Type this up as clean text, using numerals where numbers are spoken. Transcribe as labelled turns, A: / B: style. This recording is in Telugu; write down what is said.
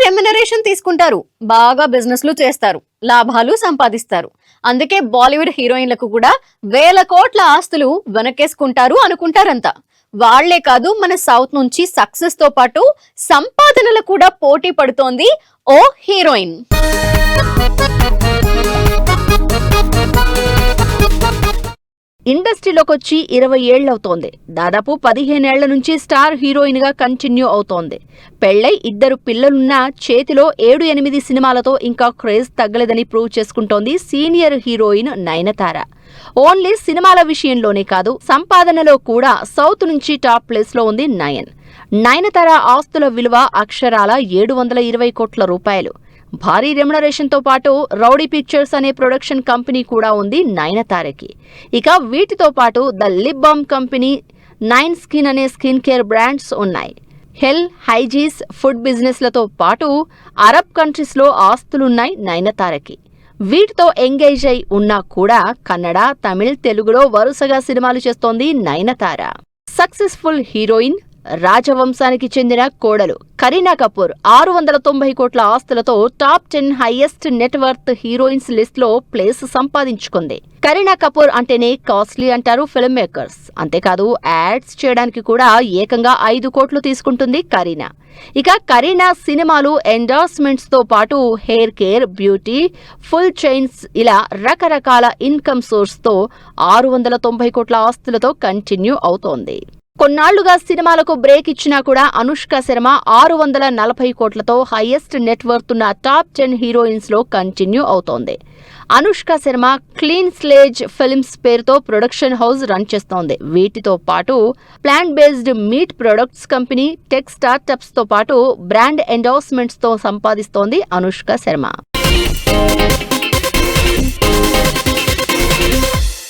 A: రెమ్యునరేషన్ తీసుకుంటారు, బాగా బిజినెస్లు చేస్తారు, లాభాలు సంపాదిస్తారు. అందుకే బాలీవుడ్ హీరోయిన్లకు కూడా వేల కోట్ల ఆస్తులు వెనకేసుకుంటారు అనుకుంటారంతా. వాళ్లే కాదు, మన సౌత్ నుంచి సక్సెస్ తో పాటు సంపాదనలు కూడా పోటీ పడుతోంది ఓ హీరోయిన్.
B: ఇండస్ట్రీలోకి వచ్చి 20 ఏళ్లవుతోంది. దాదాపు 15 ఏళ్ల నుంచి స్టార్ హీరోయిన్ గా కంటిన్యూ అవుతోంది. పెళ్లై 2 పిల్లలున్నా చేతిలో 7-8 సినిమాలతో ఇంకా క్రేజ్ తగ్గలేదని ప్రూవ్ చేసుకుంటోంది సీనియర్ హీరోయిన్ నయనతార. ఓన్లీ సినిమాల విషయంలోనే కాదు, సంపాదనలో కూడా సౌత్ నుంచి టాప్ ప్లేస్ లో ఉంది నయనతార ఆస్తుల విలువ అక్షరాల 720 కోట్ల రూపాయలు. భారీ రెమ్యునరేషన్ తో పాటు రౌడీ పిక్చర్స్ అనే ప్రొడక్షన్ కంపెనీ కూడా ఉంది నయనతారకి. ఇక వీటితో పాటు the lip balm company, 9 skin అనే స్కిన్ కేర్ బ్రాండ్స్ ఉన్నాయి. హెల్, హైజీస్, ఫుడ్ బిజినెస్లతో పాటు అరబ్ కంట్రీస్ లో ఆస్తులున్నాయి నయనతారకి. వీటితో ఎంగేజ్ అయి ఉన్నా కూడా కన్నడ, తమిళ్, తెలుగులో వరుసగా సినిమాలు చేస్తోంది నయనతార. సక్సెస్ఫుల్ హీరోయిన్, రాజవంశానికి చెందిన కోడలు కరీనా కపూర్ 690 కోట్ల ఆస్తులతో top 10 highest net worth heroines list లో ప్లేస్ సంపాదించుకుంది. కరీనా కపూర్ అంటేనే కాస్ట్లీ అంటారు ఫిల్మ్ మేకర్స్. అంతేకాదు, యాడ్స్ చేయడానికి కూడా ఏకంగా 5 కోట్లు తీసుకుంటుంది కరీనా. ఇక కరీనా సినిమాలు, ఎండార్స్మెంట్స్ తో పాటు hair care, beauty, full chains ఇలా రకరకాల ఇన్కమ్ సోర్స్ తో 690 కోట్ల ఆస్తులతో కంటిన్యూ అవుతోంది. కొన్నాళ్లుగా సినిమాలకు బ్రేక్ ఇచ్చినా కూడా అనుష్క శర్మ 640 కోట్లతో హైయెస్ట్ నెట్వర్త్ ఉన్న టాప్ 10 హీరోయిన్స్ లో కంటిన్యూ అవుతోంది. Anushka Sharma clean slays films పేరుతో ప్రొడక్షన్ హౌస్ రన్ చేస్తోంది. వీటితో పాటు plant based meet products company, tech startups తో పాటు బ్రాండ్ ఎండోర్స్మెంట్స్ తో సంపాదిస్తోంది అనుష్క శర్మ.